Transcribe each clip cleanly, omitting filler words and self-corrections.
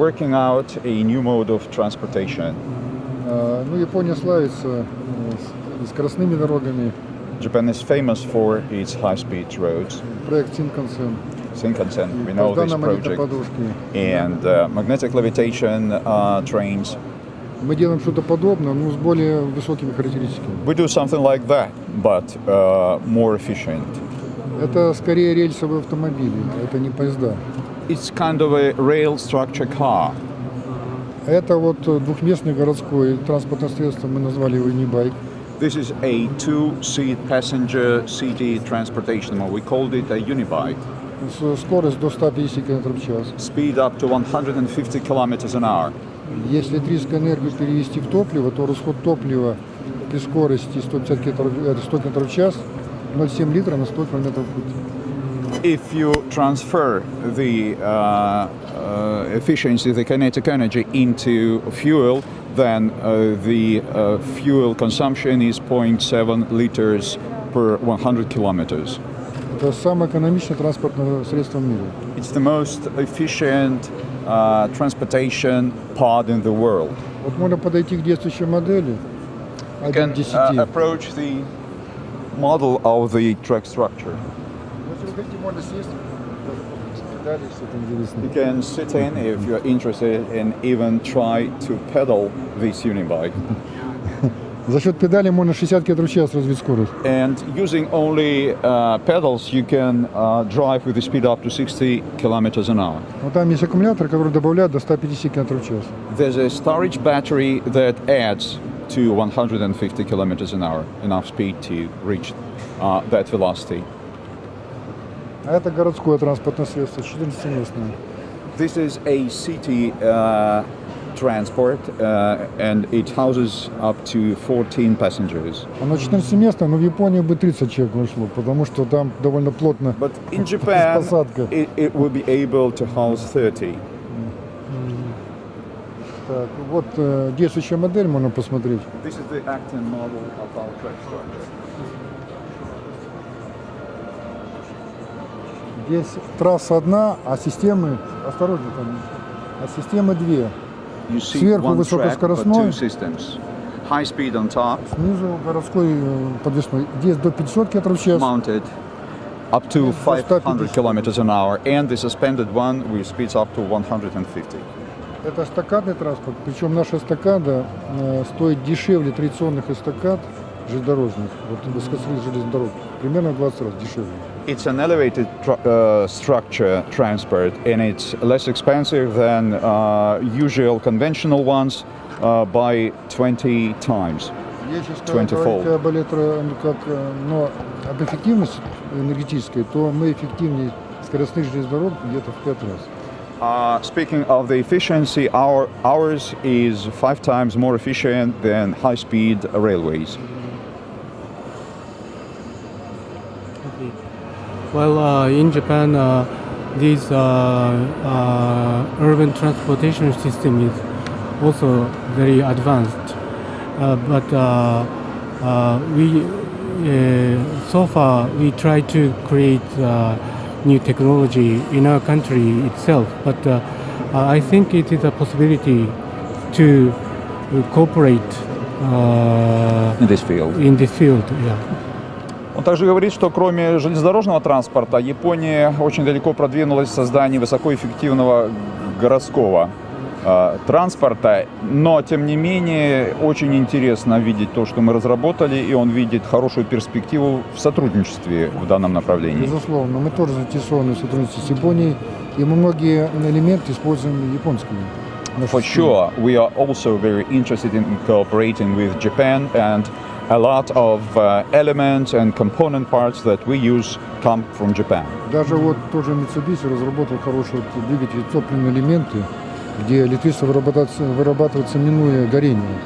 working out a new mode of transportation. Ну, Япония славится скоростными дорогами. Japan is famous for its high-speed roads. Проект Shinkansen. Shinkansen, we know this project. And magnetic levitation trains. Мы делаем что-то подобное, но с более высокими характеристиками. We do something like that, but more efficient. Это скорее рельсовые автомобили, это не поезда. It's kind of a rail structure car. Это вот двухместный городской транспортное средство, мы назвали его Unibike. This is a two-seat passenger city transportation mode. We called it a Unibike. Скорость до 150 км в час. Speed up to 150 km an hour. Если электрическую энергию перевести в топливо, то расход топлива при скорости 100 км в час 0,7 литра на 100 км в путь. If you transfer the efficiency, the kinetic energy into fuel, then the fuel consumption is 0.7 liters per 100 kilometers. Это самое экономичное транспортное средство в мире. It's the most efficient transportation pod in the world. Вот можно подойти к действующей модели. You can approach the model of the track structure. Если вы хотите, можно сесть. You can sit in if you're interested and even try to pedal this Unibike. За счет педали можно 60 км в час развить скорость. And using only pedals, you can drive with a speed up to 60 kilometers an hour. Но там есть аккумулятор, который добавляет до 150 км в час. There's a storage battery that adds to 150 kilometers an hour, enough speed to reach that velocity. А это городское транспортное средство, 14-местное. This is a city transport, and it houses up to 14 passengers. Оно 14-местное, но в Японии бы 30 человек вошло, потому что там довольно плотно. But in Japan, it will be able to house 30. Так, вот действующая модель можно посмотреть. This is the acting model of our track structure. Здесь трасса одна, а системы, осторожно там, а системы две. Сверху высокоскоростной, high speed on top, снизу городской подвесной. Здесь до 500 км в час. Mounted up to 500 kilometers an hour, and the suspended one with speeds up to 150. Это эстакадный транспорт, причем наша эстакада стоит дешевле традиционных эстакад железнодорожных, вот высокоскоростных железных дорог, примерно в 20 раз дешевле. It's an elevated structure transport, and it's less expensive than usual conventional ones by 20 times. Если сказать об эффективности энергетической, то мы эффективнее скоростных железных дорог где-то в 5 раз. Speaking of the efficiency, ours is 5 times more efficient than high-speed railways. Well, in Japan, this urban transportation system is also very advanced. But so far we try to create new technology in our country itself. But I think it is a possibility to cooperate in this field. Yeah. Он также говорит, что кроме железнодорожного транспорта, Япония очень далеко продвинулась в создании высокоэффективного городского транспорта, но тем не менее очень интересно видеть то, что мы разработали, и он видит хорошую перспективу в сотрудничестве в данном направлении. Безусловно, мы тоже заинтересованы в сотрудничестве с Японией, и мы многие элементы используем японскими. For sure, we are also very interested in cooperating with Japan, and a lot of elements and component parts that we use come from Japan. Даже вот тоже Mitsubishi разработал хорошие двигатели, топливные элементы, где электричество вырабатывается минуя горение.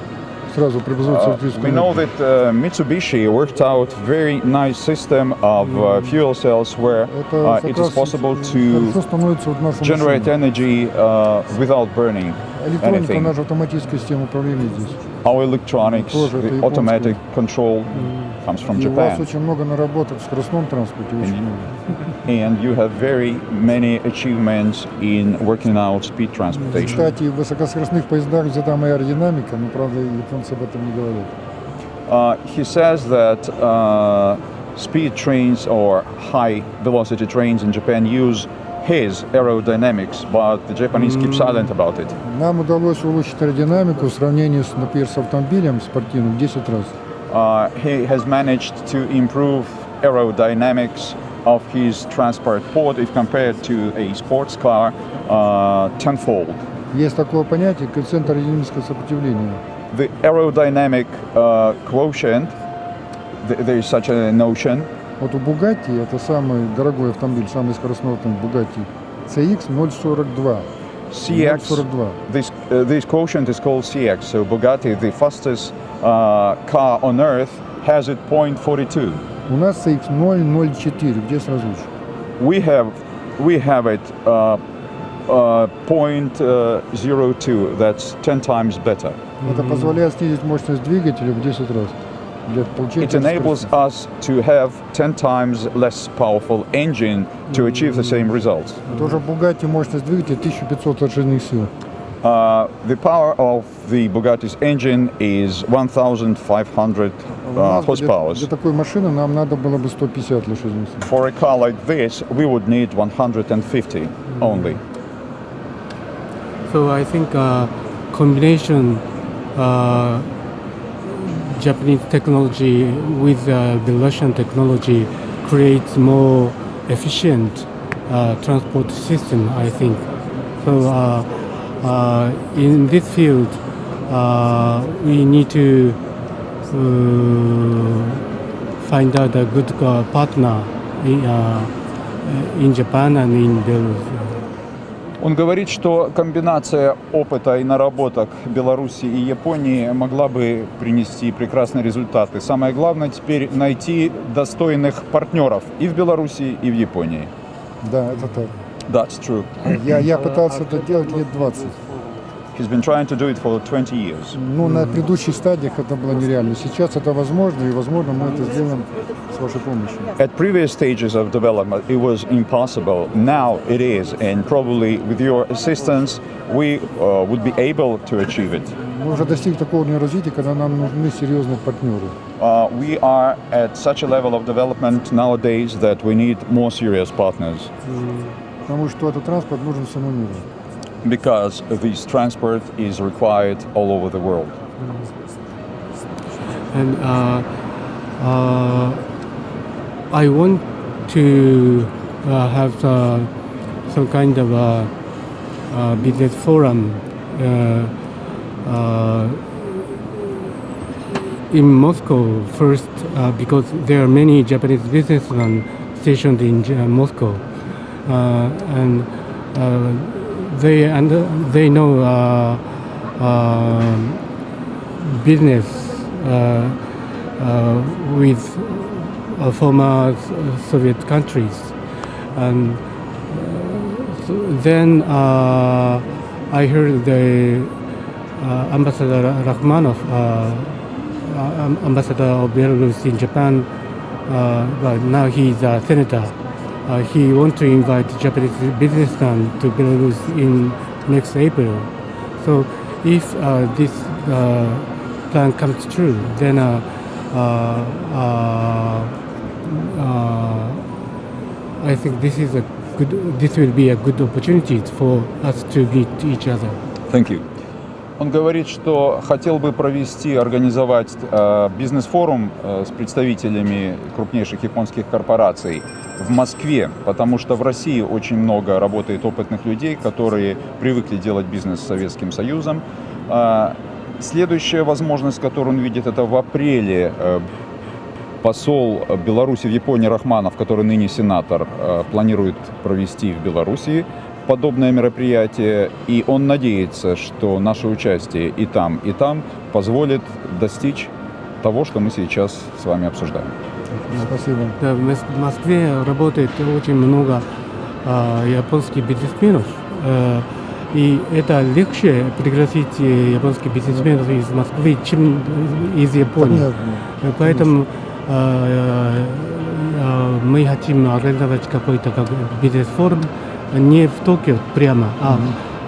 Сразу преобразуется электрическую энергию. We know that Mitsubishi worked out a very nice system of fuel cells where it is possible to generate energy without burning Электроника, anything. наша автоматическая система управления здесь. Our electronics, the automatic control comes from И у вас Japan. очень много наработок в скоростном транспорте, очень много. And you have very many achievements in working out speed transportation. Кстати, в высокоскоростных поездах взята моя аэродинамика, но, правда, японцы об этом не говорят. He says that speed trains or high velocity trains in Japan use his aerodynamics, but the Japanese keep silent about it. Нам удалось улучшить аэродинамику в сравнении, например, с автомобилем спортивным в 10 раз. He has managed to improve aerodynamics of his transport pod if compared to a sports car tenfold. Есть такое понятие коэффициент аэродинамического сопротивления. The aerodynamic quotient, there is such a notion. Вот у Bugatti, это самый дорогой автомобиль, самый скоростной автомобиль Bugatti, CX 0,42. CX, 0,42. this quotient is called CX. So Bugatti, the fastest car on earth, has it 0.42. У нас CX 0,04. Где сразу лучше? We have it 0.02. That's 10 times better. Это позволяет снизить мощность двигателя в 10 раз. Для получения It enables us to have 10 times less powerful engine to achieve the same results. Тоже Bugatti мощность двигателя 1500 лошадиных сил. The power of the Bugatti's engine is 1,500 horsepower. Для такой машины нам надо было бы 150 лошадиных сил. For a car like this, we would need 150 only. So I think combination Japanese technology with the Russian technology creates more efficient transport system, I think. So in this field, we need to find out a good partner in Japan and in Belarus. Он говорит, что комбинация опыта и наработок Беларуси и Японии могла бы принести прекрасные результаты. Самое главное теперь найти достойных партнеров и в Беларуси, и в Японии. Да, это так. That's true. Я пытался это делать лет 20. He's been trying to do it for 20 years. Ну, на предыдущих стадиях это было нереально. Сейчас это возможно, и, возможно, мы это сделаем с вашей помощью. At previous stages of development, it was impossible. Now it is, and probably with your assistance, we would be able to achieve it. Мы уже достигли такого уровня развития, когда нам нужны серьезные партнеры. We are at such a level of development nowadays that we need more serious partners. Потому что этот транспорт нужен всему миру. Because this transport is required all over the world. And I want to have some kind of business forum in Moscow first, because there are many Japanese businessmen stationed in Moscow, and they know business with former Soviet countries, and then I heard the Ambassador Rakhmanov, ambassador of Belarus in Japan, but now he's a senator. He wants to invite Japanese businessmen to Belarus in next April. So if this plan comes true, then I think this will be a good opportunity for us to meet each other. Thank you. Он говорит, что хотел бы организовать бизнес-форум с представителями крупнейших японских корпораций в Москве, потому что в России очень много работает опытных людей, которые привыкли делать бизнес с Советским Союзом. Следующая возможность, которую он видит, это в апреле посол Беларуси в Японии Рахманов, который ныне сенатор, планирует провести в Беларуси подобное мероприятие, и он надеется, что наше участие и там позволит достичь того, что мы сейчас с вами обсуждаем. Спасибо. Да, в Москве работает очень много японских бизнесменов, и это легче пригласить японских бизнесменов из Москвы, чем из Японии. Понятно. Поэтому мы хотим организовать какой-то бизнес-форум не в Токио прямо,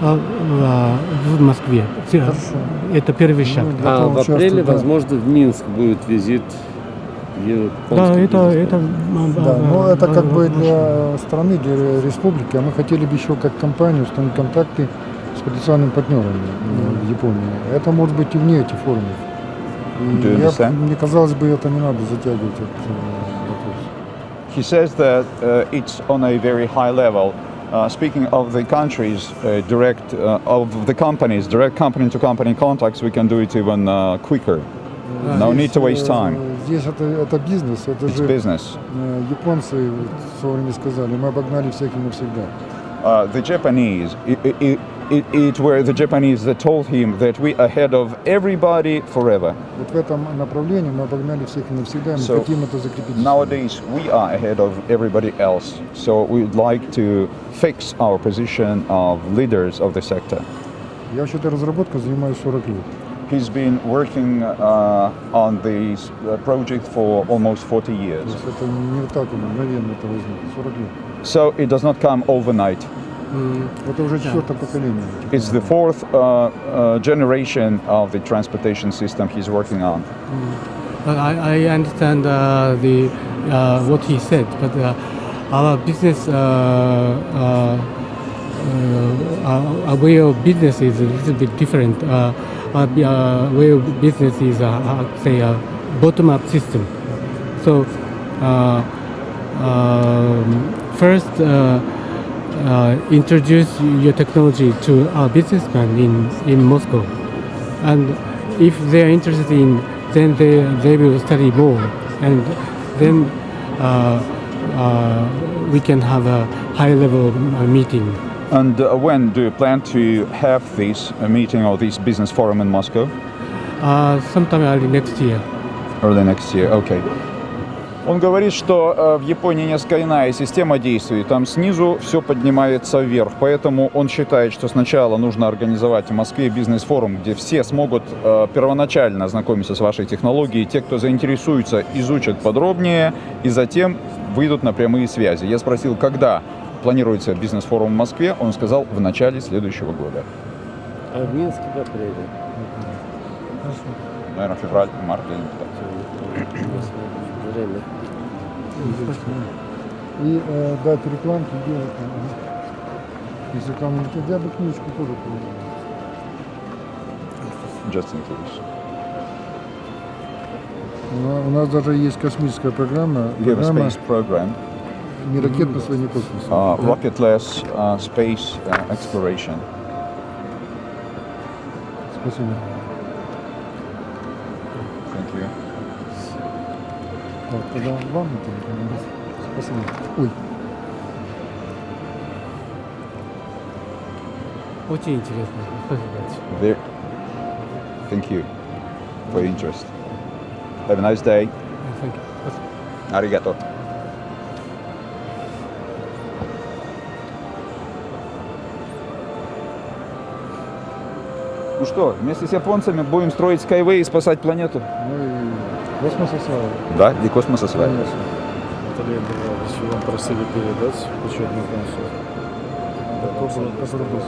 в Москве. Это первый шаг. А в апреле, возможно, в Минск будет визит Да, японских это Да, но это как бы для страны, для республики, а мы хотели бы еще как компания установить контакты с потенциальными партнерами в Японии. Это может быть и вне этих форумов. И мне казалось бы, это не надо затягивать этот вопрос. He says that it's on a very high level. Speaking of the countries, of the companies, direct company-to-company contacts, we can do it even quicker. No need to waste time. Здесь это бизнес, это It's же business. японцы в свое время сказали, мы обогнали всех и навсегда. The Japanese, it were the Japanese that told him that we are ahead of everybody forever. Вот в этом направлении мы обогнали всех и навсегда, мы хотим это закрепить. Nowadays we are ahead of everybody else, so we'd like to fix our position of leaders of the sector. Я вообще этой разработкой занимаюсь 40 лет. He's been working on this project for almost 40 years. То есть это не так мгновенно это возникло, 40 лет. So it does not come overnight. Это уже четвертое поколение. It's the fourth generation of the transportation system he's working on. I understand what he said, but our business, our way of business is a little bit different. Our way of business is, say, a bottom-up system. So first, introduce your technology to our businessmen in Moscow, and if they are interested in, then they will study more, and then we can have a high-level meeting. And when do you plan to have this meeting or this business forum in Moscow? Sometime early next year. Early next year, okay. Он говорит, что в Японии несколько иная система действий. Там снизу все поднимается вверх. Поэтому он считает, что сначала нужно организовать в Москве бизнес-форум, где все смогут первоначально ознакомиться с вашей технологией. Те, кто заинтересуется, изучат подробнее и затем выйдут на прямые связи. Я спросил, когда планируется бизнес-форум в Москве. Он сказал, в начале следующего года. А в Минске в апреле. Наверное, февраль, март или Время. И дать рекламки делать. Если там я бы книжку тоже получил. Just in case. У нас даже есть космическая программа. We have a space program. Не ракетно-освоение космоса. Rocketless space exploration. Спасибо. Thank you. Так, тогда вам это. Спасибо. Ой. Очень интересно. Спасибо. There. Thank you for your interest. Have a nice day. Thank you. Arigato. Ну что, вместе с японцами будем строить SkyWay и спасать планету? Ну и космос осваивать. Да, и космос осваивать. Наталья Андреевна, вам просили передать учебную консоль. Да, который был.